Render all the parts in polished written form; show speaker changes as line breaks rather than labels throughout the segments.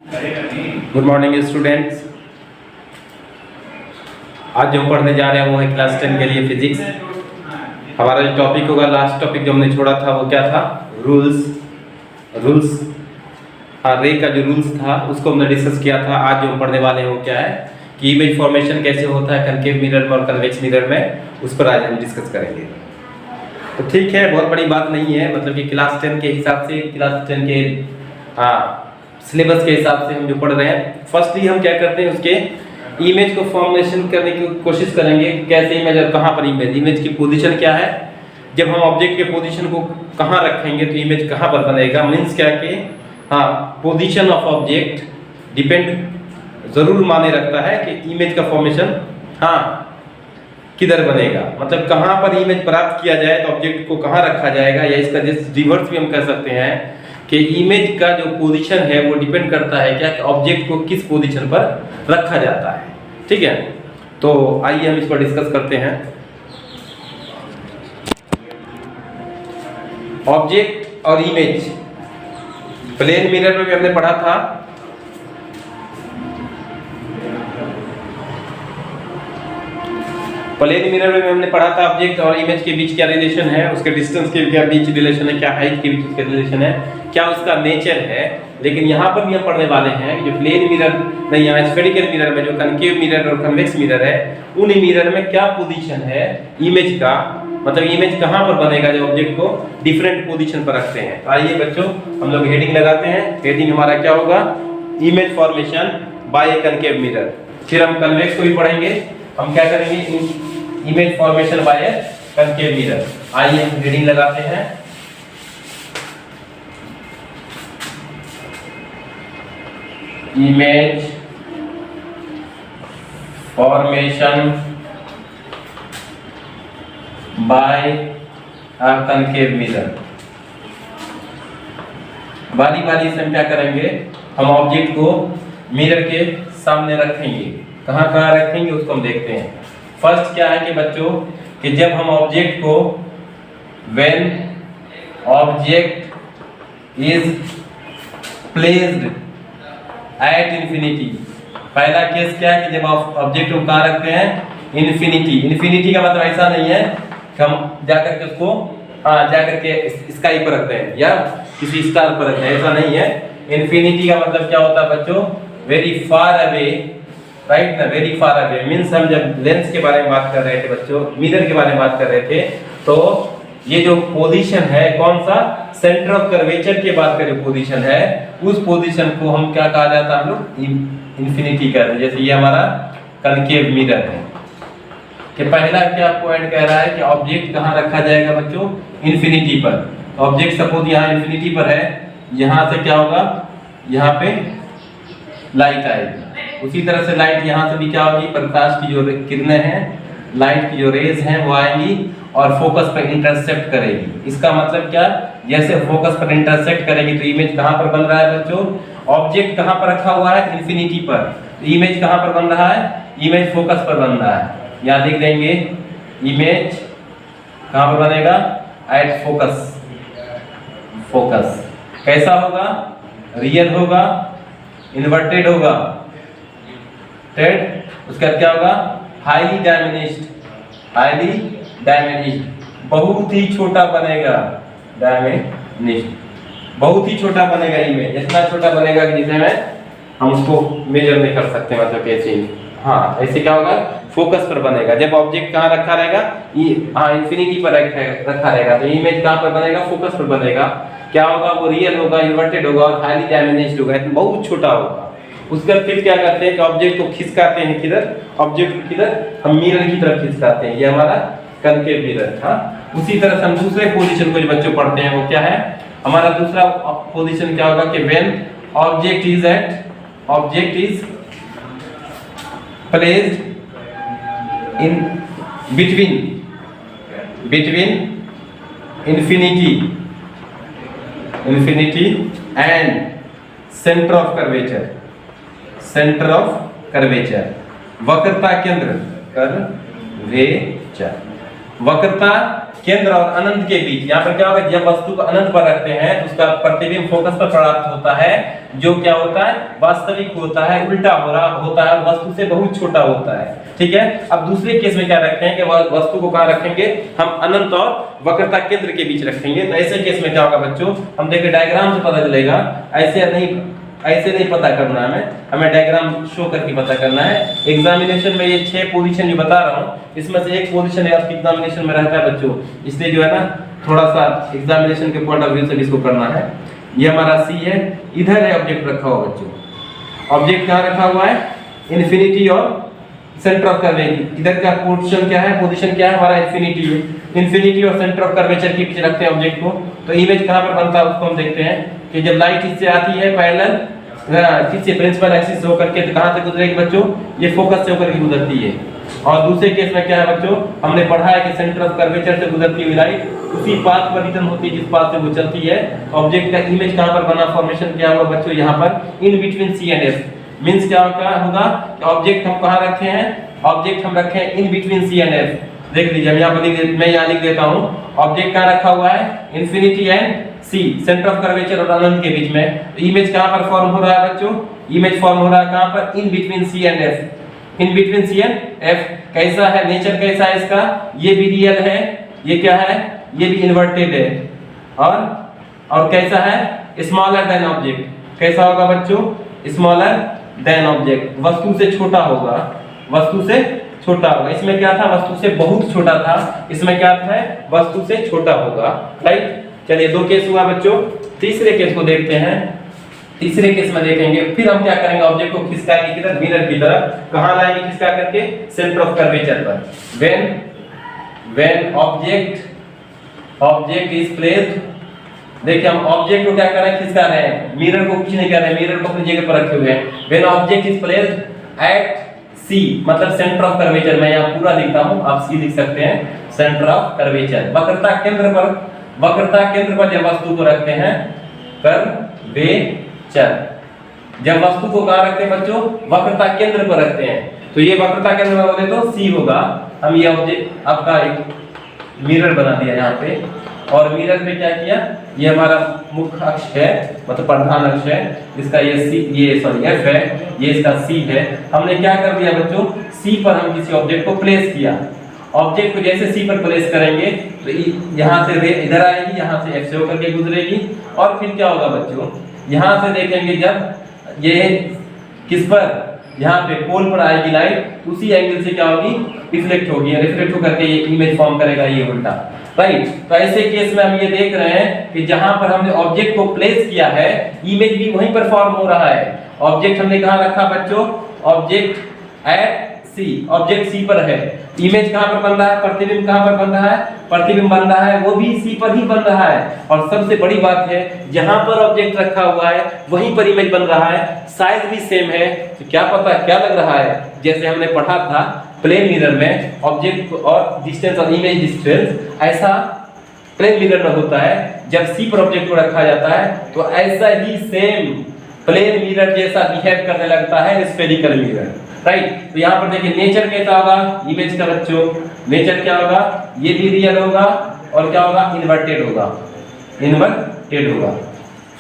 Good morning students. आज जो पढ़ने जा रहे हैं वो है क्लास 10 के लिए फिजिक्स। हमारा जो टॉपिक होगा, लास्ट टॉपिक जो हमने छोड़ा था वो क्या था? रूल्स। हाँ, रे का जो रूल्स था उसको हमने डिस्कस किया था। आज जो हम पढ़ने वाले हैं वो क्या है कि इमेज फॉर्मेशन कैसे होता है कनकेव मिरर में और कन्वेक्स मिरर में, उस पर आज हम डिस्कस करेंगे। तो ठीक है, बहुत बड़ी बात नहीं है, मतलब कि क्लास 10 के हिसाब से, क्लास 10 के सिलेबस के हिसाब से हम जो पढ़ रहे हैं, फर्स्टली हम क्या करते हैं उसके इमेज को फॉर्मुलेशन करने की कोशिश करेंगे। कैसे इमेज और कहाँ पर इमेज की पोजीशन क्या है, जब हम ऑब्जेक्ट के पोजीशन को कहाँ रखेंगे तो इमेज कहाँ पर बनेगा। मीन्स क्या कि पोजीशन ऑफ ऑब्जेक्ट डिपेंड जरूर माने रखता है कि इमेज का फॉर्मेशन किधर बनेगा, मतलब कहाँ पर इमेज प्राप्त किया जाए तो ऑब्जेक्ट को कहाँ रखा जाएगा। या इसका रिवर्स भी हम कह सकते हैं कि इमेज का जो पोजीशन है वो डिपेंड करता है क्या ऑब्जेक्ट को किस पोजीशन पर रखा जाता है। ठीक है, तो आइए हम इस पर डिस्कस करते हैं। ऑब्जेक्ट और इमेज, प्लेन मिरर में भी हमने पढ़ा था। प्लेन मिरर में हमने पढ़ा था ऑब्जेक्ट और इमेज के बीच क्या रिलेशन है, उसके डिस्टेंस के क्या बीच रिलेशन है, क्या हाइट के बीच उसका रिलेशन है, क्या उसका नेचर है। लेकिन यहाँ पर भी हम पढ़ने वाले हैं जो प्लेन मिरर नहीं, यहाँ स्फेरिकल मिरर में जो कनकेव मिरर और कन्वेक्स मिरर है, उन मिरर में क्या पोजीशन है इमेज का, मतलब इमेज कहाँ पर बनेगा जब ऑब्जेक्ट को डिफरेंट पोजीशन पर रखते हैं। तो आइए बच्चों हम लोग हेडिंग लगाते हैं। हेडिंग हमारा क्या होगा? Image formation by A concave mirror. फिर हम कन्वेक्स को भी पढ़ेंगे। हम क्या करेंगे? Image formation by A concave mirror. आइए हम हेडिंग लगाते हैं। Image formation by a concave mirror. बारी बारी से हम क्या करेंगे? हम ऑब्जेक्ट को मिरर के सामने रखेंगे। कहाँ कहाँ रखेंगे उसको हम देखते हैं। फर्स्ट क्या है कि बच्चों कि जब हम ऑब्जेक्ट को when object is placed at infinity. पहला केस क्या है कि जब आप ऑब्जेक्ट को कहाँ रखते हैं? इन्फिनिटी का मतलब ऐसा नहीं है कि हम जाकर के उसको जाकर के स्काई पर रखते हैं या किसी स्टार पर रखते हैं, ऐसा नहीं है। इन्फिनिटी का मतलब क्या होता है बच्चों? वेरी फार अवे, राइट ना? वेरी फार अवे मीन्स हम जब लेंस के बारे में बात कर रहे थे बच्चों, मिरर के बारे में बात कर रहे थे, तो ये जो पोजीशन है कौन सा? सेंटर ऑफ कर्वेचर के बाद का जो पोजीशन है, उस पोजीशन को हम क्या कहा जाता है? हम लोग इन्फिनिटी कहते हैं। जैसे ये हमारा कनकेव मिरर है कि पहला क्या पॉइंट कह रहा है कि ऑब्जेक्ट कहाँ रखा जाएगा बच्चों? इन्फिनिटी पर। ऑब्जेक्ट सपोज यहाँ इन्फिनिटी पर है, यहाँ से क्या होगा? यहाँ पे लाइट आएगी। उसी तरह से लाइट यहाँ से भी क्या होगी? प्रकाश की जो किरणें हैं, लाइट की जो रेज हैं वो आएंगी और फोकस पर इंटरसेप्ट करेगी। इसका मतलब क्या? जैसे फोकस पर इंटरसेक्ट करेगी तो इमेज कहाँ पर बन रहा है बच्चों? ऑब्जेक्ट कहाँ पर रखा हुआ है? इन्फिनिटी पर। तो इमेज कहाँ पर बन रहा है? इमेज फोकस पर बन रहा है। यहाँ लिख देंगे इमेज कहाँ पर बनेगा? At focus. फोकस कैसा होगा? रियल होगा, इन्वर्टेड होगा, उसका क्या होगा? हाईली डायमेंस्ड। हाईली डायमेंस्ड, बहुत ही छोटा बनेगा। डायमेंस्ड, बहुत ही छोटा बनेगा इमेज। इतना छोटा बनेगा कि जिसे हम उसको मेजर नहीं कर सकते, मतलब कैसे ऐसे क्या होगा? फोकस पर बनेगा। जब ऑब्जेक्ट कहाँ रखा रहेगा? इन्फिनिटी पर रखा रहेगा तो इमेज कहाँ पर बनेगा? फोकस पर बनेगा। क्या होगा? वो रियल होगा, इन्वर्टेड होगा और हाईली डायमेंस्ड होगा, बहुत छोटा होगा। उसके बाद फिर क्या करते हैं कि ऑब्जेक्ट को खिसकाते हैं किधर? ऑब्जेक्ट को किधर? हम मिरर की तरफ खिसकाते हैं। ये हमारा कनकेव मिरर था। उसी तरह से हम दूसरे पोजीशन को जो बच्चों पढ़ते हैं वो क्या है? हमारा दूसरा पोजीशन क्या होगा कि when object is placed in between infinity and center of curvature। वक्रता केंद्र कर्वेचर। वक्रता केंद्र और अनंत के बीच। यहाँ पर क्या होगा, जब वस्तु को अनंत पर रखते हैं तो उसका प्रतिबिंब फोकस पर प्राप्त होता है, जो क्या होता है, वास्तविक होता है, उल्टा हो रहा होता है, वस्तु से बहुत छोटा होता है। ठीक है। अब दूसरे केस में क्या रखते हैं कि वस्तु को कहाँ रखेंगे, हम अनंत और वक्रता केंद्र के बीच रखेंगे। तो ऐसे केस में क्या होगा बच्चों, हम देखिए डायग्राम से पता चलेगा, ऐसे नहीं पता करना है, हमें डायग्राम शो करके पता करना है। एग्जामिनेशन में ये 6 पोजीशन जो बता रहा हूँ, इसमें से एक पोजीशन आपके एग्जामिनेशन में रहता है बच्चों, इसलिए जो है ना थोड़ा सा एग्जामिनेशन के पॉइंट ऑफ व्यू से इसको करना है। ये हमारा सी है, इधर है ऑब्जेक्ट रखा हुआ बच्चों। ऑब्जेक्ट कहाँ रखा हुआ है, इन्फिनिटी और सेंटर ऑफ कर्वेचर। इधर का पोजीशन क्या है, पोजीशन क्या है हमारा, इन्फिनिटी है। इन्फिनिटी और सेंटर ऑफ कर्वेचर के बीच रखते हैं ऑब्जेक्ट को। तो इमेज कहाँ पर बनता है उसको हम देखते हैं कि जब लाइट इससे आती है पैरेलल किससे, प्रिंसिपल एक्सिस होकर के, तो कहां से गुजरेगी बच्चों, ये फोकस से होकर के गुजरती है। और दूसरे केस में क्या है बच्चों, हमने पढ़ा है कि सेंटर ऑफ कर्वेचर से गुजरती हुई लाइट उसी पाथ पर रिटर्न होती है जिस पाथ से वो चलती है। ऑब्जेक्ट का इमेज कहां पर बना, फॉर्मेशन क्या हुआ बच्चों, यहाँ पर in between C and F. Means क्या होगा कि ऑब्जेक्ट हम कहां रखे हैं, ऑब्जेक्ट हम रखे हैं in between C and F. देख लीजिए, हम यहाँ पर मैं यहाँ लिख देता हूँ, ऑब्जेक्ट कहां रखा हुआ है, infinity and C, centre of curvature और अनंत के बीच में। तो इमेज कहां पर फॉर्म हो रहा है बच्चों, इमेज फॉर्म हो रहा है कहां पर, in between C and F. In between C and F कैसा है, नेचर कैसा है इसका, ये भी रियल है, ये क्या है, ये भी इन्वर्टेड है, और कैसा है, स्मॉलर देन ऑब्जेक्ट। कैसा होगा बच्चों, स्मॉलर देन ऑब्जेक्ट, वस्तु से छोटा होगा, वस्तु से छोटा होगा। इसमें क्या था, वस्तु से बहुत छोटा था, इसमें क्या था, वस्तु से छोटा होगा। राइट। चलिए 2 केस हुआ बच्चों। तीसरे केस को देखते हैं। तीसरे केस में देखेंगे फिर हम क्या करेंगे, ऑब्जेक्ट को खिसकाएंगे किधर, मिरर की तरफ। कहां लाएंगे खिसका करके, सेंटर ऑफ कर्वेचर पर। व्हेन ऑब्जेक्ट इज प्लेस्ड, देखिए हम ऑब्जेक्ट को क्या कर रहे हैं, खिसका रहे हैं, मिरर को कुछ नहीं कर रहे हैं, मिरर को अपनी जगह पर रखे हुए हैं। When object is placed at C, मतलब सेंटर ऑफ कर्वेचर, मैं यहाँ पूरा लिखता हूँ, आप सी लिख सकते हैं, सेंटर ऑफ कर्वेचर, वक्रता केंद्र पर। वक्रता केंद्र पर जब वस्तु को रखते हैं, कर्वेचर, जब वस्तु को कहां रखते हैं बच्चों, वक्रता केंद्र पर रखते हैं। तो ये वक्रता केंद्र पर बोले तो सी होगा। हम ये ऑब्जेक्ट आपका एक मिरर बना दिया यहाँ पे, और मिरर में क्या किया, ये हमारा मुख्य अक्ष है, मतलब प्रधान अक्ष है, इसका ये एफ है, ये इसका सी है। हमने क्या कर दिया बच्चों, सी पर हम किसी ऑब्जेक्ट को प्लेस किया। ऑब्जेक्ट को जैसे सी पर प्लेस करेंगे तो यहाँ से रे इधर आएगी, यहाँ से एफ से होकर के गुजरेगी, और फिर क्या होगा बच्चों, यहाँ से देखेंगे जब ये किस पर, यहाँ पे पोल पर आएगी लाइट, उसी एंगल से क्या होगी, रिफ्लेक्ट होगी, रिफ्लेक्ट होकर के ये इमेज फॉर्म करेगा, ये उल्टा। राइट। तो ऐसे केस में हम ये देख रहे हैं कि जहां पर हमने ऑब्जेक्ट को प्लेस किया है, इमेज भी वहीं पर फॉर्म हो रहा है। ऑब्जेक्ट हमने कहां रखा बच्चों, object at C, object C पर है, इमेज कहां पर बन रहा है, प्रतिबिंब कहां पर बन रहा है, प्रतिबिंब बन रहा है वो भी सी पर ही बन रहा है। और सबसे बड़ी बात है, जहां पर ऑब्जेक्ट रखा हुआ है वहीं पर इमेज बन रहा है, साइज भी सेम है। तो क्या पता क्या लग रहा है, जैसे हमने पढ़ा था प्लेन मिरर में ऑब्जेक्ट और डिस्टेंस और इमेज डिस्टेंस, ऐसा प्लेन मिरर में होता है। जब सी पर ऑब्जेक्ट को रखा जाता है तो ऐसा ही सेम प्लेन मिरर जैसा बिहेव करने लगता है स्फेरिकल मिरर। राइट। तो यहाँ पर देखिए नेचर कैसा होगा इमेज का बच्चों, नेचर क्या होगा, ये भी रियल होगा, और क्या होगा, इन्वर्टेड होगा, इन्वर्टेड होगा।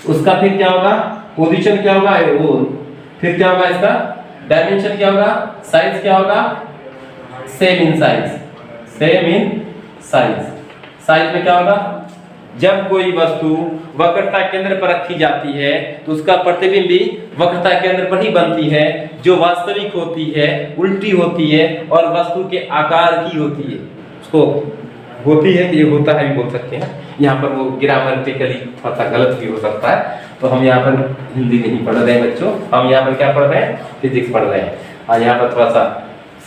उसका फिर क्या होगा, पोजीशन क्या होगा, वो फिर क्या होगा, इसका डायमेंशन क्या होगा, साइज क्या होगा, same in size, same in size. Size में क्या होगा, जब कोई वस्तु वक्रता केंद्र पर रखी जाती है तो उसका प्रतिबिंब भी वक्रता केंद्र पर ही बनती है, जो वास्तविक होती है, उल्टी होती है और वस्तु के आकार की होती है। उसको होती है, ये होता है भी बोल सकते हैं। यहाँ पर वो ग्रामेटिकली थोड़ा सा गलत भी हो सकता है, तो हम यहाँ पर हिंदी नहीं पढ़ रहे हैं बच्चों, हम यहाँ पर क्या पढ़ रहे हैं, फिजिक्स पढ़ रहे हैं, और यहाँ पर थोड़ा सा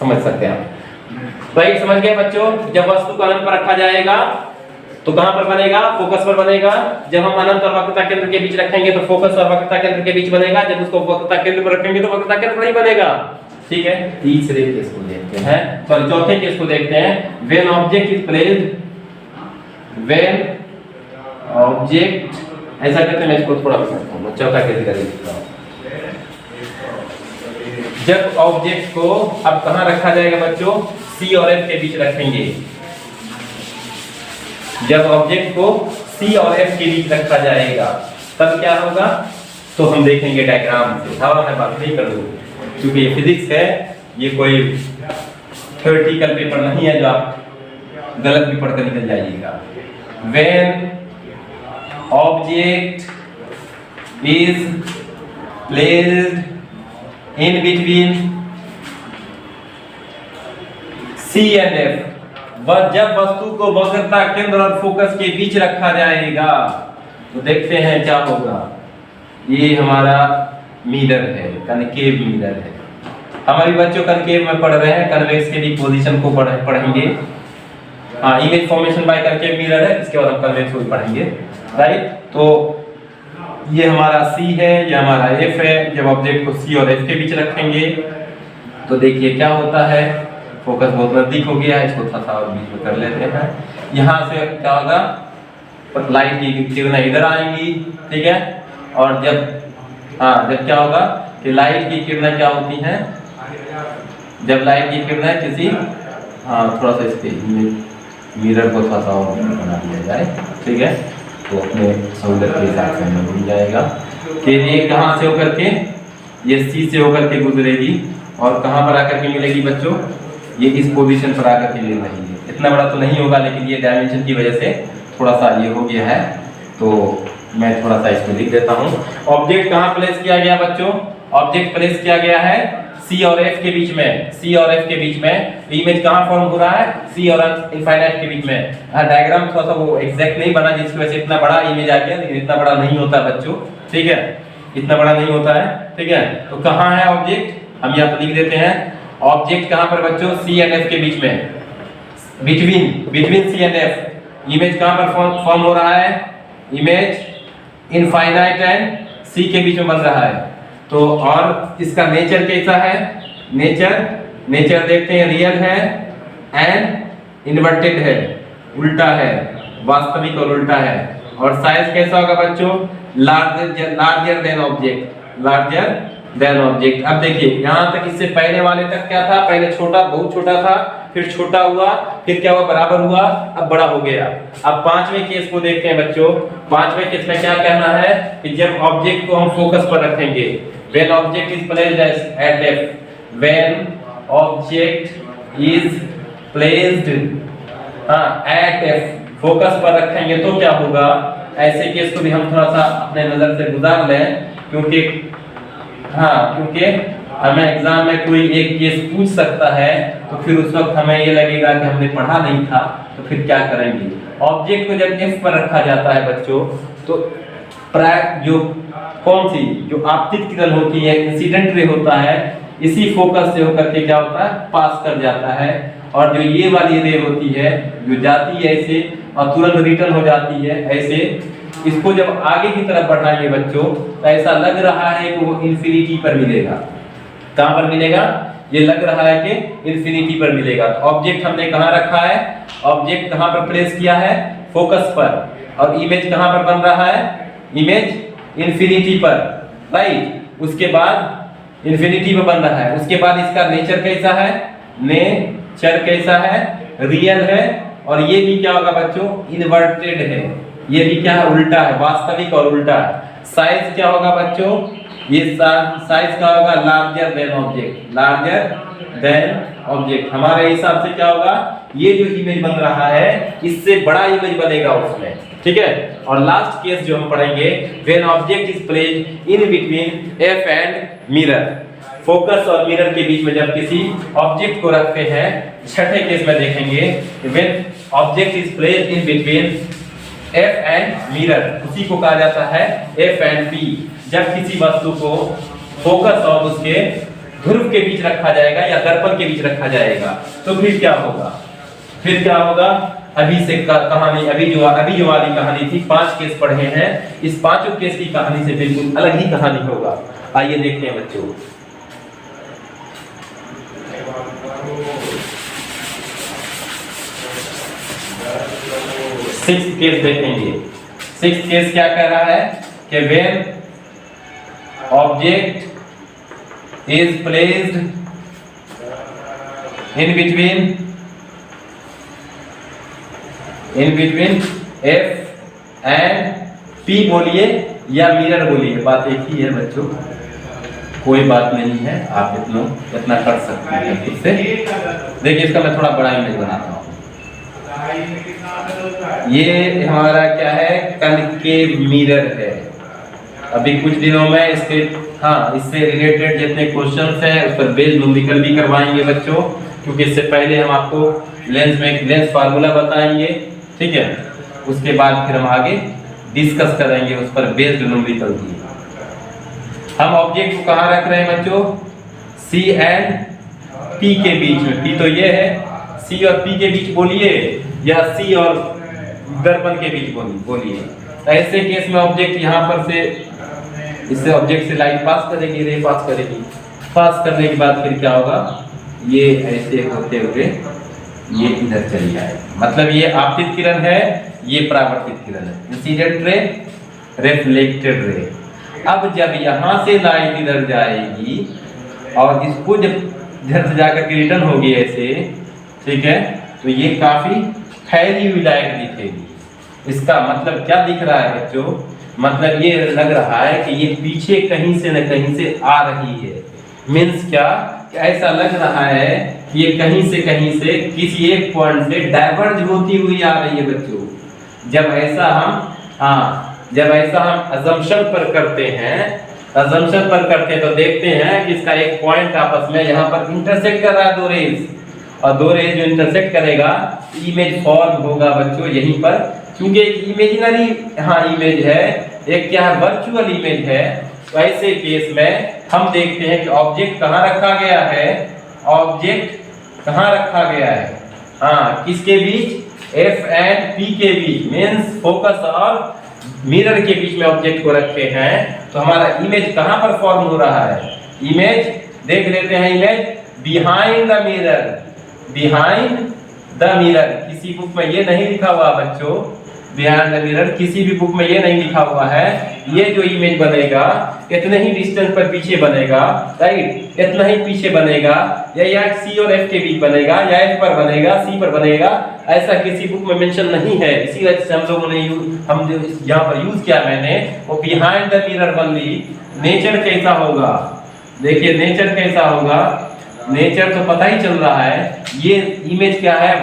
समझ सकते हैं आप। राइट, समझ गए बच्चों। जब वस्तु को अनंत पर रखा जाएगा तो कहां पर बनेगा, फोकस पर बनेगा। जब हम अनंत और वक्रता केंद्र के बीच रखेंगे तो फोकस और वक्रता केंद्र के बीच बनेगा, जब उसको वक्रता केंद्र पर रखेंगे तो वक्रता केंद्र पर ही बनेगा। ठीक है। तीसरे केस को देखते हैं, सॉरी चौथे केस को देखते हैं। When object is placed, when object, ऐसा करते हैं, मैं इसको थोड़ा मैं चौथा केस कर देता हूं। जब ऑब्जेक्ट को अब कहां रखा जाएगा बच्चों, सी और एफ के बीच रखेंगे। जब ऑब्जेक्ट को सी और एफ के बीच रखा जाएगा तब क्या होगा, तो हम देखेंगे डायग्राम से। हवा में बात नहीं करूँगा क्योंकि ये फिजिक्स है, ये कोई थ्योरेटिकल पेपर नहीं है जो आप गलत भी पढ़कर निकल जाइएगा। When object is placed in between C and F, जब वस्तु को वक्रता केंद्र और फोकस के बीच रखा जाएगा तो देखते हैं क्या होगा। ये हमारा मिरर है, कनकेव मिरर है। हमारे बच्चों कनकेव में पढ़ रहे हैं, कन्वेक्स के डिपोजिशन को पढ़ेंगे। हाँ, image formation by concave mirror है, इसके बाद हम कन्वेक्स को पढ़ेंगे, राइट। तो ये हमारा सी है, ये हमारा एफ है। जब ऑब्जेक्ट को सी और एफ के बीच रखेंगे तो देखिए क्या होता है। फोकस बहुत नजदीक हो गया है, इसको थोड़ा सा और बीच में कर लेते हैं। यहाँ से क्या होगा, लाइट की किरणें इधर आएंगी, ठीक है। और जब क्या होगा कि लाइट की किरणें क्या होती हैं, जब लाइट की किरणें किसी थोड़ा सा इसके मिरर को थोड़ा सा और बना दिया जाए, ठीक है, तो अपने सहूलियत के हिसाब से हमें मिल जाएगा कि ये कहाँ से होकर के, ये सी से होकर के गुजरेगी और कहाँ पर आकर के मिलेगी बच्चों, ये इस पोजीशन पर आकर के मिल रही है। इतना बड़ा तो नहीं होगा, लेकिन ये डायमेंशन की वजह से थोड़ा सा ये हो गया है, तो मैं थोड़ा सा इसमें लिख देता हूँ। ऑब्जेक्ट कहाँ प्लेस किया गया बच्चों, ऑब्जेक्ट प्लेस किया गया है सी और एफ के बीच में, सी और एफ के बीच में। इमेज कहाँ फॉर्म हो रहा है, सी और इनफाइनाइट के बीच में। डायग्राम थोड़ा सा वो एग्जैक्ट नहीं बना, जिसकी वजह से इतना बड़ा इमेज आ गया, लेकिन इतना बड़ा नहीं होता बच्चों, ठीक है, इतना बड़ा नहीं होता है, ठीक है। तो कहाँ है ऑब्जेक्ट, हम यहाँ पर लिख देते हैं। ऑब्जेक्ट कहाँ पर बच्चों, सी एंड एफ के बीच में, between C and F. Image कहाँ पर फॉर्म हो रहा है, इमेज इनफाइनाइट एंड सी के बीच में बन रहा है। तो और इसका नेचर कैसा है, नेचर देखते हैं, रियल है एंड इन्वर्टेड है, उल्टा है, वास्तविक और उल्टा है। और साइज कैसा होगा बच्चों, लार्जर देन ऑब्जेक्ट। अब देखिए यहाँ तक, इससे पहले वाले तक क्या था, पहले छोटा, बहुत छोटा था, फिर छोटा हुआ, फिर क्या हुआ, बराबर हुआ, अब बड़ा हो गया। अब पांचवें केस को देखते हैं बच्चों। पांचवें केस में क्या कहना है कि जब ऑब्जेक्ट को हम फोकस पर रखेंगे, when object is placed eight F, when object is placed eight F, focus पर रखेंगे तो क्या होगा। ऐसे केस को भी हम थोड़ा सा अपने नजर से गुजार लें, क्योंकि हमें एग्जाम में कोई एक केस पूछ सकता है, तो फिर उस वक्त हमें ये लगेगा कि हमने पढ़ा नहीं था, तो फिर क्या करेंगे। ऑब्जेक्ट को जब एफ पर रखा जाता है बच्चों, तो जो आपतित किरण होती है, इंसिडेंट रे होता है, इसी फोकस से होकर के क्या होता है, पास कर जाता है। और जो ये वाली रे होती है, जो जाती है ऐसे और तुरंत रिटर्न हो जाती है ऐसे, इसको जब आगे की तरफ बढ़ाएंगे बच्चों, तो ऐसा लग रहा है कि वो इन्फिनिटी पर मिलेगा। कहां पर मिलेगा, ये लग रहा है कि इन्फिनिटी पर मिलेगा। तो ऑब्जेक्ट हमने कहां रखा है, ऑब्जेक्ट कहां पर प्लेस किया है, फोकस पर, और इमेज कहां पर बन रहा है, इमेज इन्फिनिटी पर, राइट। उसके बाद इन्फिनिटी पर बन रहा है। उसके बाद इसका नेचर कैसा है, नेचर कैसा है, रियल है। और ये भी क्या होगा बच्चों, इन्वर्टेड है, ये भी क्या है, उल्टा है, वास्तविक और उल्टा है। साइज क्या होगा बच्चों, ये साइज क्या होगा, लार्जर देन ऑब्जेक्ट। हमारे हिसाब से क्या होगा, ये जो इमेज बन रहा है इससे बड़ा इमेज बनेगा उसमें, ठीक है। और लास्ट केस जो हम पढ़ेंगे, when object is placed in between F and mirror, focus और मिरर के बीच में जब किसी ऑब्जेक्ट को रखते हैं। छठे केस में देखेंगे, when object is placed in between F and mirror, उसी को कहा जाता है एफ एंड पी। जब किसी वस्तु को फोकस और उसके ध्रुव के बीच रखा जाएगा या दर्पण के बीच रखा जाएगा, तो फिर क्या होगा, अभी से कहानी, अभी जो वाली कहानी थी, 5 केस पढ़े हैं, इस पांचों केस की कहानी से बिल्कुल अलग ही कहानी होगा। आइए देखते हैं बच्चों। सिक्स्थ केस देखेंगे। सिक्स्थ केस क्या कह रहा है कि when object is placed in in between F and P बोलिए या मिरर बोलिए, बात एक ही है बच्चों, कोई बात नहीं है, आप इतना कर सकते हैं खुद से। देखिए इसका मैं थोड़ा बड़ा इमेज बनाता हूँ। ये हमारा क्या है, कनकेव मिरर है। अभी कुछ दिनों में इसके इससे रिलेटेड जितने क्वेश्चंस हैं उस पर बेस्ड न्यूमेरिकल भी करवाएंगे बच्चों, क्योंकि इससे पहले हम आपको लेंस फार्मूला बताएंगे, ठीक है। उसके बाद फिर हम आगे डिस्कस करेंगे उस पर बेस्ड न्यूमेरिकल भी। हम ऑब्जेक्ट को कहाँ रख रहे हैं बच्चों, सी एंड पी के बीच में। पी तो ये है, सी और पी के बीच बोलिए या सी और दर्पण के बीच बोलिए। ऐसे केस में ऑब्जेक्ट यहाँ पर से इससे ऑब्जेक्ट से लाइट पास करेगी, रे पास करेगी। पास करने के बाद फिर क्या होगा, ये ऐसे होते हुए ये इधर चली जाएगी। मतलब ये आपतित किरण है, ये परावर्तित किरण है, इंसिडेंट रे, रिफ्लेक्टेड रे। अब जब यहाँ से लाइट इधर जाएगी और इसको जब इधर से जाकर के रिटर्न होगी ऐसे, ठीक है, तो ये काफी फैली हुई लाइट दिखेगी। इसका मतलब क्या दिख रहा है बच्चों, मतलब ये लग रहा है कि ये पीछे कहीं से न कहीं से आ रही है। मीन्स क्या, ऐसा लग रहा है कि ये कहीं से किसी एक पॉइंट से डाइवर्ज होती हुई आ रही है बच्चों। जब ऐसा हम अजम्पशन पर करते हैं तो देखते हैं कि इसका एक पॉइंट आपस में यहाँ पर इंटरसेक्ट कर रहा है, दो रेज, और दो रेज जो इंटरसेक्ट करेगा इमेज फॉर्म होगा बच्चों यहीं पर। क्योंकि एक इमेजिनरी इमेज है, एक क्या है, वर्चुअल इमेज है। तो ऐसे केस में हम देखते हैं कि ऑब्जेक्ट कहाँ रखा गया है, किसके बीच, एफ एंड पी के बीच, मीन्स फोकस और मिरर के बीच में ऑब्जेक्ट को रखे हैं। तो हमारा इमेज कहाँ पर फॉर्म हो रहा है, इमेज देख लेते हैं, इमेज बिहाइंड द मिरर। किसी बुक में ये नहीं लिखा हुआ बच्चों, बिहाइंड द मिरर किसी भी बुक में ये नहीं लिखा हुआ है। ये जो इमेज बनेगा इतने ही डिस्टेंस पर पीछे बनेगा, राइट, इतना ही पीछे बनेगा, या सी और एफ के बीच बनेगा, या एफ पर बनेगा, सी पर बनेगा, ऐसा किसी बुक में मेंशन नहीं है। इसी वजह से हम लोगों ने हम जो यहाँ पर यूज किया मैंने, वो behind the mirror only. Nature कैसा होगा, देखिए नेचर कैसा होगा, नेचर तो पता ही चल रहा है। ये इमेज क्या है,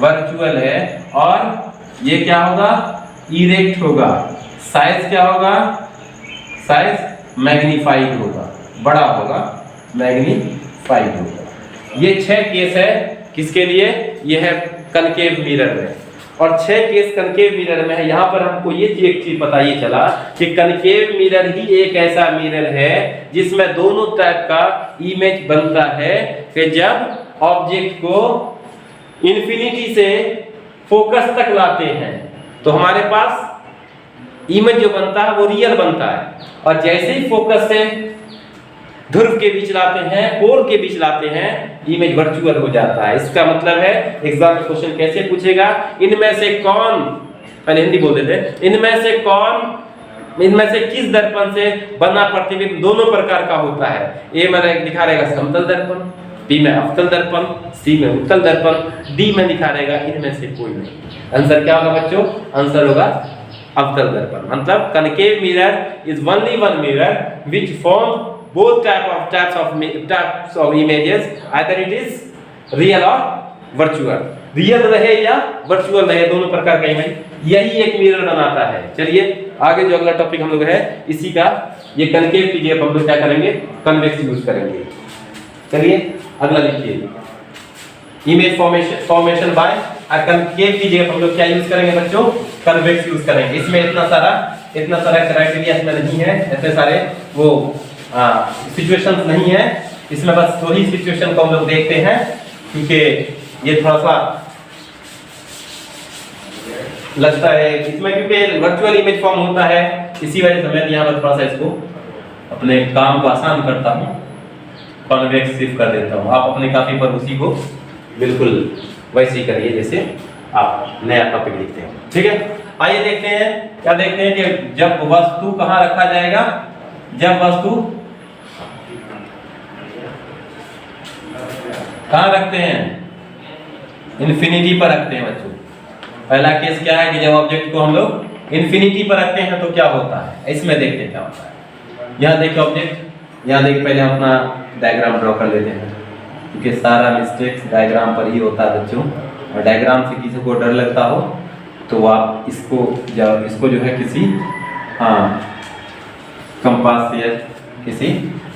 वर्चुअल है, और ये क्या होगा, इरेक्ट होगा। साइज क्या होगा, साइज मैग्नीफाइड होगा, बड़ा होगा, मैग्नीफाइड होगा। ये 6 केस है किसके लिए, ये है कनकेव मिरर में, और 6 केस कनकेव मिरर में है। यहाँ पर हमको ये एक चीज पता ये चला कि कनकेव मिरर ही एक ऐसा मिरर है जिसमें दोनों टाइप का इमेज बनता है कि जब ऑब्जेक्ट को इन्फिनिटी से फोकस तक लाते हैं तो हमारे पास इमेज जो बनता है वो रियल बनता है, और जैसे ही फोकस से ध्रुव के बीच लाते हैं, पोल के बीच लाते हैं, इमेज वर्चुअल हो जाता है। इसका मतलब है एग्जाम में क्वेश्चन कैसे पूछेगा, इनमें से कौन, पहले हिंदी बोल देते, इनमें से किस दर्पण से बना प्रतिबिंब दोनों प्रकार का होता है। ए में दिखा रहेगा समतल दर्पण, बी में अवतल दर्पण, सी में उत्तल दर्पण, डी में दिखा रहेगा इनमें से कोई नहीं। आंसर क्या होगा बच्चों, आंसर होगा अवतल दर्पण। मतलब concave mirror is only one mirror which form both types of images, either it is real or virtual, real रहे या वर्चुअल रहे, दोनों प्रकार का इमेज यही एक मिरर बनाता है। चलिए आगे जो अगला टॉपिक हम लोग है इसी का, ये कनकेव की जगह हम लोग क्या करेंगे, कन्वेक्स यूज करेंगे। चलिए अगला लिखिए, इमेज फॉर्मेशन बाय कनकेव की जगह हम लोग क्या यूज करेंगे बच्चों, कन्वेक्स यूज करेंगे। इसमें इतना सारा क्राइटेरिया इसमें नहीं है, इतने सारे वो सिचुएशंस नहीं है, इसमें बस 2 ही सिचुएशन को हम लोग देखते हैं, क्योंकि ये थोड़ा सा लगता है इसमें, क्योंकि वर्चुअल इमेज फॉर्म होता है, इसी वजह से मैं यहाँ पर थोड़ा सा इसको अपने काम को आसान करता हूँ, कन्वेक्स सिर्फ कर देता हूँ। आप अपने कॉपी पर उसी को बिल्कुल वैसे ही करिए जैसे आप नया टॉपिक लिखते हैं, ठीक है। आइए देखते हैं, क्या देखते हैं कि जब वस्तु कहाँ रखा जाएगा, जब वस्तु कहाँ रखते हैं, इन्फिनिटी पर रखते हैं बच्चों। पहला केस क्या है कि जब ऑब्जेक्ट को हम लोग इन्फिनिटी पर रखते हैं तो क्या होता है, इसमें देखते हैं क्या होता है। यहाँ देखिए ऑब्जेक्ट, यहाँ देखिए पहले अपना डायग्राम ड्रॉ कर लेते हैं, क्योंकि सारा मिस्टेक्स डायग्राम पर ही होता है बच्चों। और डायग्राम से किसी को डर लगता हो तो आप इसको जो है किसी कंपास से या किसी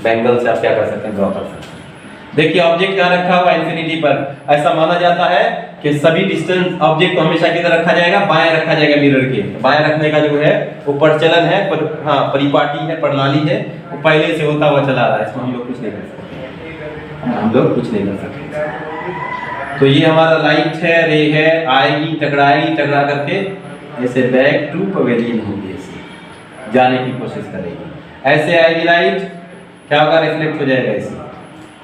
बैंगल से आप क्या कर सकते हैं, ड्रॉ कर सकते हैं। देखिए ऑब्जेक्ट यहाँ रखा हुआ इन्फिनिटी पर, ऐसा माना जाता है कि सभी डिस्टेंस ऑब्जेक्ट को हमेशा किधर रखा जाएगा, बाएं रखा जाएगा मिरर के। बाएं रखने का जो है वो प्रचलन है, परिपाटी है, प्रणाली है, वो पहले से होता हुआ चला आ रहा है, इसमें हम लोग कुछ नहीं कर सकते, हम लोग कुछ नहीं कर सकते। तो ये हमारा लाइट है, रे है, आएगी, टकरा करके जैसे बैक टू पवेलियन होगी, ऐसे जाने की कोशिश करेगी, ऐसे आएगी लाइट, क्या होगा, रिफ्लेक्ट हो जाएगा ऐसे।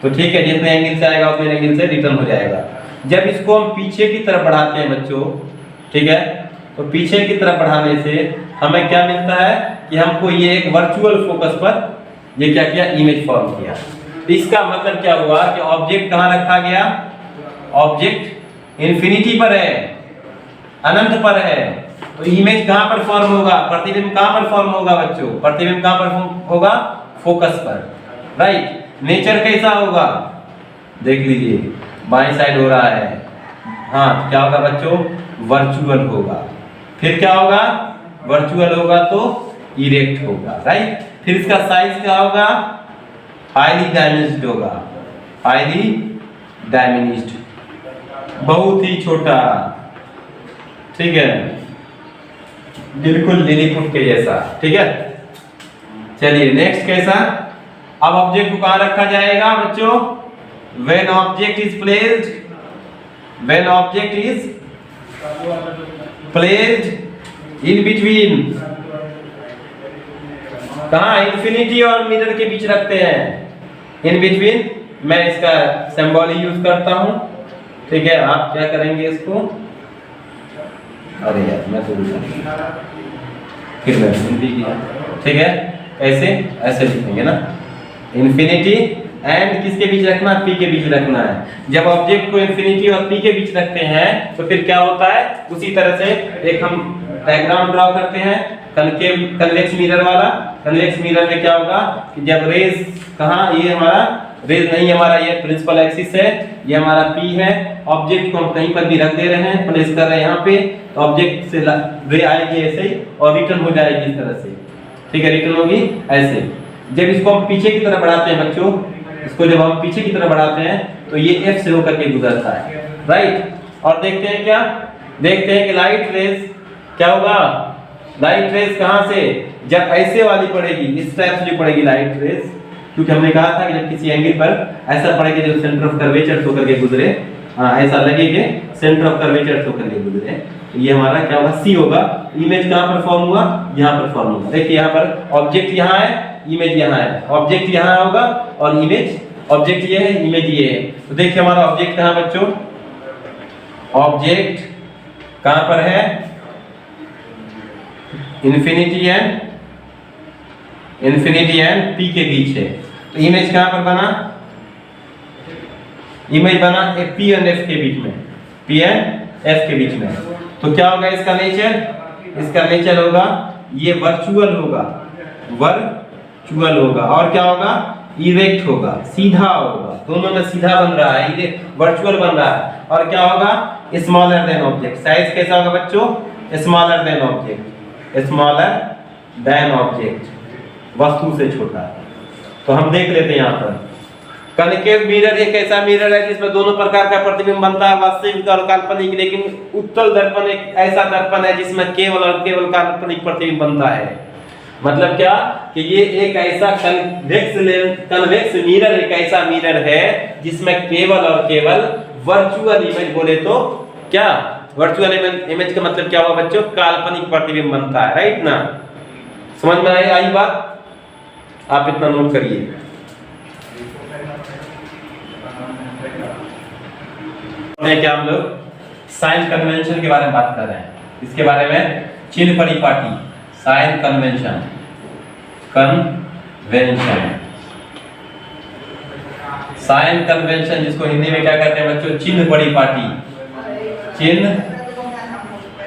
तो ठीक है, जितने एंगल से आएगा उतने एंगल से रिटर्न हो जाएगा। जब इसको हम पीछे की तरफ बढ़ाते हैं बच्चों, ठीक है, तो पीछे की तरफ बढ़ाने से हमें क्या मिलता है कि हमको ये एक वर्चुअल फोकस पर ये क्या किया, इमेज फॉर्म किया। इसका मतलब क्या हुआ कि ऑब्जेक्ट कहाँ रखा गया, ऑब्जेक्ट इन्फिनिटी पर है, अनंत पर है, तो इमेज कहाँ पर फॉर्म होगा, प्रतिबिंब कहाँ पर फॉर्म होगा बच्चों, प्रतिबिंब कहाँ पर होगा, फोकस पर, राइट। नेचर कैसा होगा, देख लीजिए बाएं साइड हो रहा है, हाँ, तो क्या होगा बच्चों, वर्चुअल होगा। फिर क्या होगा, वर्चुअल होगा तो इरेक्ट होगा, राइट। फिर इसका साइज क्या होगा, हाईली डायमेंस्ड होगा, हाईली डायमेंस्ड, बहुत ही छोटा, ठीक है, बिल्कुल लिलीपुट के जैसा, ठीक है। चलिए नेक्स्ट कैसा, अब ऑब्जेक्ट को कहां रखा जाएगा बच्चों, when object is placed in between, कहां, इन्फिनिटी और मिरर के बीच रखते हैं, इन बिटवीन। मैं इसका सिंबल ही यूज करता हूं, ठीक है। आप क्या करेंगे इसको, अरे यार मैं तो फिर मैं हिंदी किया, ठीक है, ऐसे लिखेंगे ना, इन्फिनिटी एंड किसके बीच रखना, पी के बीच रखना है। जब ऑब्जेक्ट को इन्फिनिटी और पी के बीच रखते हैं तो फिर क्या होता है, उसी तरह से एक हम डायग्राम ड्रॉ करते हैं कन्वेक्स मिरर वाला। कन्वेक्स मिरर में क्या होगा कि जब रेज कहाँ, ये हमारा रेज नहीं, हमारा ये प्रिंसिपल एक्सिस है, ये हमारा पी है, ऑब्जेक्ट को हम कहीं पर भी रख दे रहे हैं, प्लेस कर रहे हैं यहाँ पे, तो ऑब्जेक्ट से रे आएगी ऐसे ही और रिटर्न हो जाएगी इस तरह से, ठीक है, रिटर्न होगी ऐसे। जब इसको हम पीछे की तरफ बढ़ाते हैं बच्चों, इसको जब हम पीछे की तरफ बढ़ाते हैं तो ये एफ से होकर के गुजरता है, राइट। और देखते हैं क्या, देखते हैं कि लाइट रेज क्या होगा, लाइट रेज कहां से, जब ऐसे वाली पड़ेगी, इस टाइप से जो पड़ेगी लाइट रेज, क्योंकि हमने कहा था कि जब किसी एंगल पर ऐसा पड़ेगी जो सेंटर ऑफ कर्वेचर होकर के गुजरे, ऐसा लगेगा सेंटर ऑफ कर्वेचर होकर के गुजरे, तो ये हमारा क्या होगा, सी होगा। इमेज कहां पर फॉर्म हुआ, यहां पर फॉर्म हुआ। देखिए यहां पर ऑब्जेक्ट यहां है, इमेज यहाँ है, ऑब्जेक्ट यहाँ होगा और इमेज, ऑब्जेक्ट ये है, इमेज ये है। तो देखिए हमारा ऑब्जेक्ट कहाँ बच्चों, ऑब्जेक्ट कहाँ पर है, इन्फिनिटी एंड पी के बीच है। तो इमेज कहाँ पर बना, इमेज बना पी एंड एफ के बीच में, पी एंड एफ के बीच में। तो क्या होगा इसका नेचर, इसका नेचर होगा ये वर्चुअल होगा, वर्चुअल होगा, और क्या होगा, इरेक्ट होगा, सीधा होगा, दोनों में सीधा बन रहा है, वर्चुअल बन रहा है। और क्या होगा, स्मॉलर देन ऑब्जेक्ट, साइज कैसा होगा बच्चों, smaller than object, smaller than object, वस्तु से छोटा। तो हम देख लेते हैं यहाँ पर कनकेव मिरर एक ऐसा मिरर है जिसमें दोनों प्रकार का प्रतिबिंब बनता है, वास्तविक और काल्पनिक। लेकिन उत्तल दर्पण एक ऐसा दर्पण है जिसमें केवल और केवल काल्पनिक प्रतिबिंब बनता है। मतलब क्या कि ये एक ऐसा कन्वेक्स मिरर एक ऐसा मिरर है जिसमें केवल और केवल वर्चुअल इमेज, बोले तो क्या वर्चुअल इमेज का मतलब क्या हुआ बच्चों, काल्पनिक प्रतिबिंब बनता है, राइट ना। समझ में आई बात, आप इतना नोट करिए। क्या हम लोग साइन कन्वेंशन के बारे में बात कर रहे हैं, इसके बारे में चिन्ह परिपाटी, साइन कन्वेंशन, साइन कन्वेंशन जिसको हिंदी में क्या कहते हैं बच्चों, चिन्ह परिपाटी, चिन्ह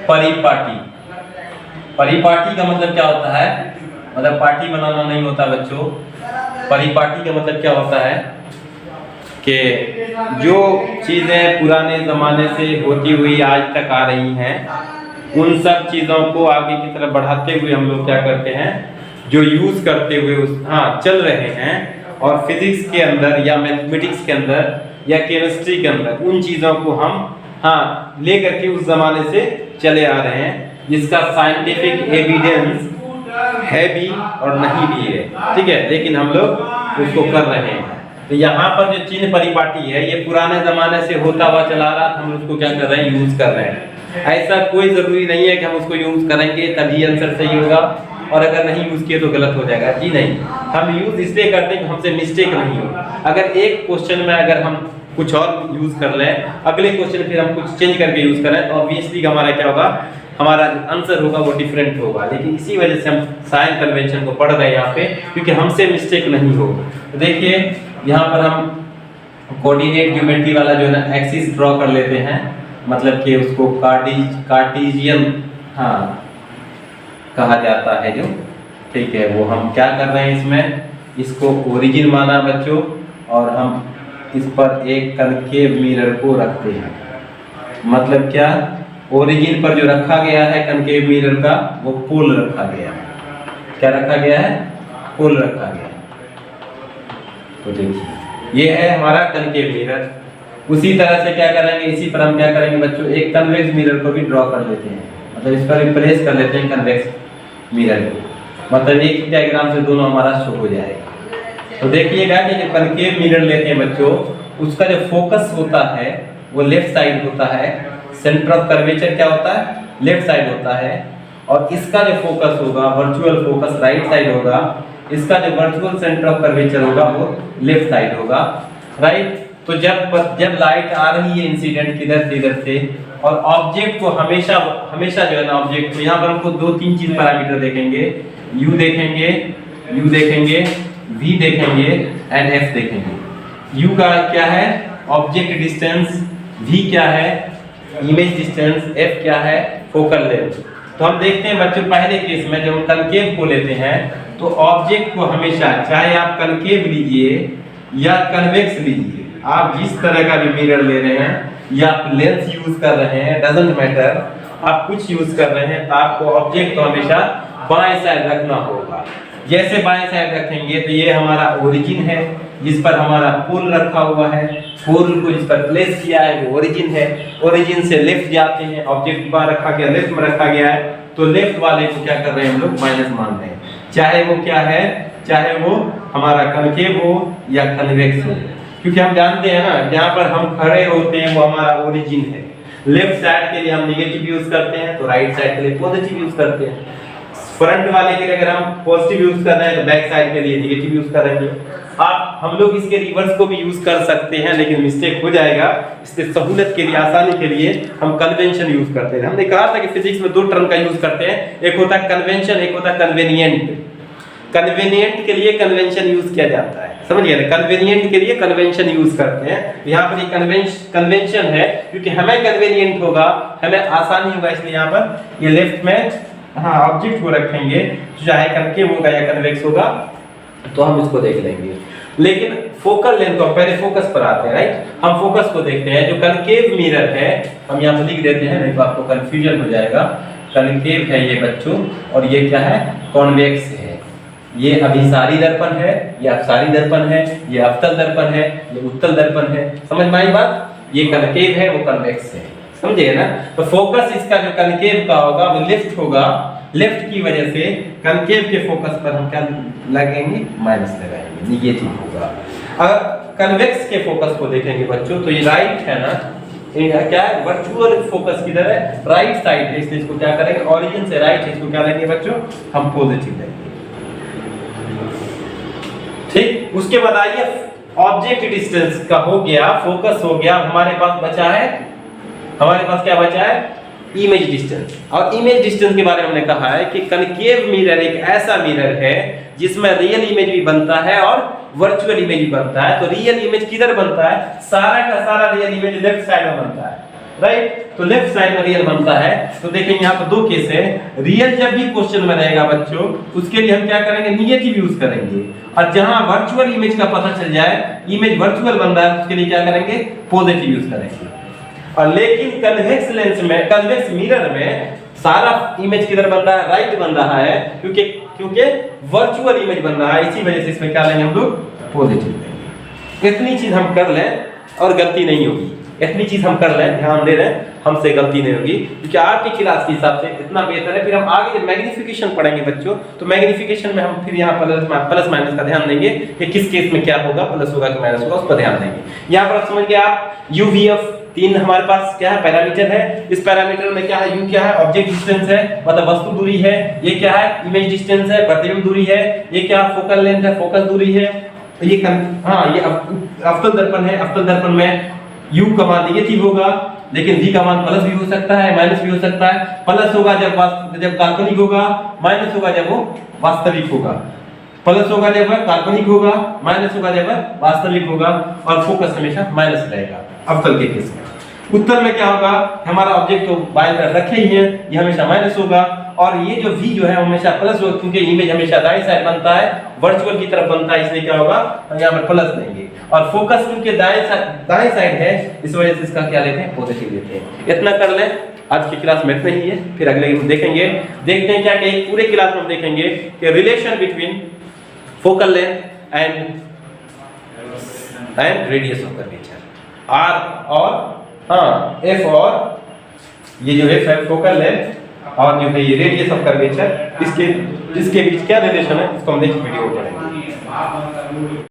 परिपाटी। परिपाटी का मतलब क्या होता है? मतलब पार्टी बनाना नहीं होता बच्चों। परिपाटी का मतलब क्या होता है कि जो चीजें पुराने जमाने से होती हुई आज तक आ रही हैं, उन सब चीजों को आगे की तरफ बढ़ाते हुए हम लोग क्या करते हैं, जो यूज करते हुए चल रहे हैं, और फिजिक्स के अंदर या मैथमेटिक्स के अंदर या केमिस्ट्री के अंदर उन चीजों को हम लेकर के उस जमाने से चले आ रहे हैं, जिसका साइंटिफिक एविडेंस है भी और नहीं भी है, ठीक है, लेकिन हम लोग उसको कर रहे हैं। तो यहाँ पर जो चिन्ह परिपाटी है, ये पुराने जमाने से होता हुआ चला रहा था, हम उसको क्या कर रहे हैं, यूज कर रहे हैं। ऐसा कोई जरूरी नहीं है कि हम उसको यूज करेंगे तभी आंसर सही होगा, और अगर नहीं यूज किए तो गलत हो जाएगा। जी नहीं, हम यूज इसलिए करते हैं कि हमसे मिस्टेक नहीं हो। अगर एक क्वेश्चन में अगर हम कुछ और यूज कर लें, अगले क्वेश्चन फिर हम कुछ चेंज करके यूज करें, तो ऑब्वियसली हमारा क्या होगा, हमारा जो आंसर होगा वो डिफरेंट होगा। लेकिन इसी वजह से हम साइन कन्वेंशन को पढ़ रहे हैं यहाँ पे, क्योंकि हमसे मिस्टेक नहीं हो। तो देखिए यहाँ पर हम कोऑर्डिनेट ज्योमेट्री वाला जो है ना एक्सिस ड्रॉ कर लेते हैं, मतलब कि उसको कार्टेशियन कहा जाता है जो, ठीक है। वो हम क्या कर रहे हैं, इसमें इसको ओरिजिन माना बच्चों, और हम इस पर एक कनकेव मिरर को रखते हैं। मतलब क्या, ओरिजिन पर जो रखा गया है कनकेव मिरर का, वो पोल रखा गया है। क्या रखा गया है? पोल रखा गया है। तो देखिए ये है हमारा कनकेव मिरर। उसी तरह से क्या करेंगे, इसी पर हम क्या करेंगे बच्चों, एक कन्वेक्स मिरर को भी ड्रॉ कर लेते हैं, मतलब इस पर रिप्लेस कर लेते हैं कन्वेक्स मिरर को, मतलब एक ही डायग्राम से दोनों हमारा शो हो जाएगा। तो देखिएगा कि जो कनकेव मिरर लेते हैं बच्चों, उसका जो फोकस होता है वो लेफ्ट साइड होता है, सेंटर ऑफ कर्वेचर क्या होता है, लेफ्ट साइड होता है, और इसका जो फोकस होगा, वर्चुअल फोकस राइट साइड होगा, इसका जो वर्चुअल सेंटर ऑफ कर्वेचर होगा वो लेफ्ट साइड होगा, राइट। तो जब लाइट आ रही है इंसिडेंट किधर से, और ऑब्जेक्ट को हमेशा जो है ना, ऑब्जेक्ट को यहाँ पर हमको 2-3 चीज पैरामीटर देखेंगे, यू देखेंगे, वी देखेंगे एंड एफ देखेंगे। यू का क्या है, ऑब्जेक्ट डिस्टेंस, वी क्या है, इमेज डिस्टेंस, एफ क्या है, फोकल लेंथ। तो हम देखते हैं बच्चों, पहले केस में जब हम कनकेव को लेते हैं, तो ऑब्जेक्ट को हमेशा, चाहे आप कनकेव लीजिए या कन्वेक्स लीजिए, आप जिस तरह का भी मिरर ले रहे हैं या आप लेंस यूज कर रहे हैं, डजंट मैटर, आप कुछ यूज कर रहे हैं, तो आपको ऑब्जेक्ट को हमेशा बाएं साइड रखना होगा। जैसे बाएं साइड रखेंगे तो ये हमारा ओरिजिन है, जिस पर हमारा पोल रखा हुआ है, पोल को जिस पर प्लेस किया है वो ओरिजिन है। ओरिजिन से लेफ्ट जाते हैं, ऑब्जेक्ट बाहर रखा गया, लेफ्ट में रखा गया है, तो लेफ्ट वाले को क्या कर रहे हैं हम लोग, माइनस मान रहे हैं, चाहे वो क्या है, चाहे वो हमारा कनकेव हो या कन्वेक्स हो, क्योंकि हम जानते हैं ना, जहाँ पर हम खड़े होते हैं वो हमारा ओरिजिन है। लेफ्ट साइड के लिए हम नेगेटिव यूज करते हैं, तो राइट साइड के लिए पॉजिटिव यूज करते हैं। फ्रंट वाले के लिए अगर हम पॉजिटिव यूज कर रहे हैं तो बैक साइड के लिए नेगेटिव यूज करेंगे। हम लोग इसके रिवर्स को भी यूज कर सकते हैं, लेकिन मिस्टेक हो जाएगा, इसलिए सहूलत के लिए, आसानी के लिए हम कन्वेंशन यूज करते हैं। हमने कहा था कि फिजिक्स में 2 टर्म का यूज करते हैं, एक होता है कन्वेंशन, एक होता है कन्वेनिएंट। कन्वेनिएंट के लिए कन्वेंशन यूज किया जाता है, समझिए ना, कन्वेनिएंट के लिए कन्वेंशन यूज करते हैं। यहाँ पर ये कन्वेंशन है, क्योंकि हमें कन्वेनिएंट होगा, हमें आसानी होगा, इसलिए यहाँ पर ये लेफ्ट में ऑब्जेक्ट को रखेंगे, चाहे कनकेव होगा या कन्वेक्स होगा, तो हम इसको देख लेंगे। लेकिन फोकल लेंथ को, पहले फोकस पर आते हैं, राइट। हम फोकस को देखते हैं। जो कनकेव मिरर है, हम यहाँ पर लिख देते हैं, नहीं तो आपको कंफ्यूजन हो जाएगा। कनकेव है ये बच्चों, और ये क्या है, कॉन्वेक्स है। ये अभिसारी दर्पण है, ये अपसारी दर्पण है, ये अवतल दर्पण है, ये उत्तल दर्पण है। समझ में आई बात? ये कनकेव है, वो कन्वेक्स है, समझे ना। तो फोकस इसका जो कनकेव का होगा वो लेफ्ट होगा, लेफ्ट की वजह से कनकेव के फोकस पर हम क्या लगेंगे, माइनस लगाएंगे, निगेटिव होगा। अगर कन्वेक्स के फोकस को देखेंगे बच्चों, तो ये राइट है ना, क्या है, वर्चुअल फोकस किधर है, राइट साइड है, इसलिए इसको क्या करेंगे, ओरिजिन से राइट है, इसको क्या लेंगे बच्चों, हम पॉजिटिव लेंगे, ठीक। उसके बाद आइए, ऑब्जेक्ट डिस्टेंस का हो गया, फोकस हो गया, हमारे पास बचा है, हमारे पास क्या बचा है, इमेज डिस्टेंस। और इमेज डिस्टेंस के बारे में हमने कहा है कि कनकेव मिरर एक ऐसा मिरर है जिसमें रियल इमेज भी बनता है और वर्चुअल इमेज भी बनता है। तो रियल इमेज किधर बनता है, सारा का सारा रियल इमेज लेफ्ट साइड में बनता है, राइट। तो लेफ्ट साइड में रियल बनता है। तो देखेंगे यहाँ पर दो केस है। रियल जब भी क्वेश्चन में रहेगा बच्चों, उसके लिए हम क्या करेंगे, निगेटिव यूज करेंगे। और जहां वर्चुअल इमेज का पता चल जाए, इमेज वर्चुअल बन रहा है, उसके लिए क्या करेंगे, पॉजिटिव यूज करेंगे। और लेकिन कन्वेक्स लेंस में, कन्वेक्स मिरर में सारा इमेज किधर बन रहा है, राइट बन रहा है, क्योंकि वर्चुअल इमेज बन रहा है। इसी वजह से इसमें क्या लेंगे हम लोग, पॉजिटिव। इतनी चीज हम कर लें और गलती नहीं होगी। इतनी चीज हम कर लें, ध्यान दे रहे हैं, हमसे गलती नहीं होगी, क्योंकि आपकी क्लास के हिसाब से इतना बेहतर है। फिर हम आगे जब मैग्निफिकेशन पढ़ेंगे बच्चों, तो मैग्निफिकेशन में हम फिर यहाँ प्लस माइनस का ध्यान देंगे कि किस केस में क्या होगा, प्लस होगा कि माइनस होगा, उस पर ध्यान देंगे। यहाँ पर आप समझ गए आप, यूवीएफ 3 हमारे पास क्या है, पैरामीटर है। इस पैरामीटर में क्या है, यू क्या है, ऑब्जेक्ट डिस्टेंस है, मतलब वस्तु दूरी है। ये क्या है, इमेज डिस्टेंस है, प्रतिबिंब दूरी है। ये क्या, फोकल लेंथ है, फोकस दूरी है। ये ये अवतल दर्पण है। अवतल दर्पण में u का मान नेगेटिव होगा, लेकिन v का मान प्लस भी हो सकता है, माइनस भी हो सकता है। प्लस होगा जब काल्पनिक होगा, माइनस होगा जब वो वास्तविक होगा। प्लस होगा जब वह काल्पनिक होगा, माइनस होगा जब वह वास्तविक होगा। और फोकस हमेशा माइनस रहेगा अवतल के केस में। उत्तल में क्या होगा, हमारा ऑब्जेक्ट तो बाएं तरफ रखे ही है, ये हमेशा माइनस होगा। और ये जो v जो है हमेशा प्लस होगा, क्योंकि इमेज हमेशा दाईं साइड बनता है, वर्चुअल की तरफ बनता है, इसलिए क्या होगा, यहाँ पर प्लस लेंगे। और फोकस क्योंकि दाईं साइड है, इस वजह से इसका क्या लेते हैं, पॉजिटिव लेते हैं। इतना कर ले, आज की क्लास में इतना ही है। फिर अगले देखेंगे, देखते हैं क्या कि पूरे क्लास में हम देखेंगे कि relation between focal length and radius of curvature. R और एफ, और ये जो है फोकल लेंथ और जो है ये रेडियस ऑफ कर्वेचर, इसके बीच क्या रिलेशन है, इसको हम नेक्स्ट वीडियो में पढ़ेंगे।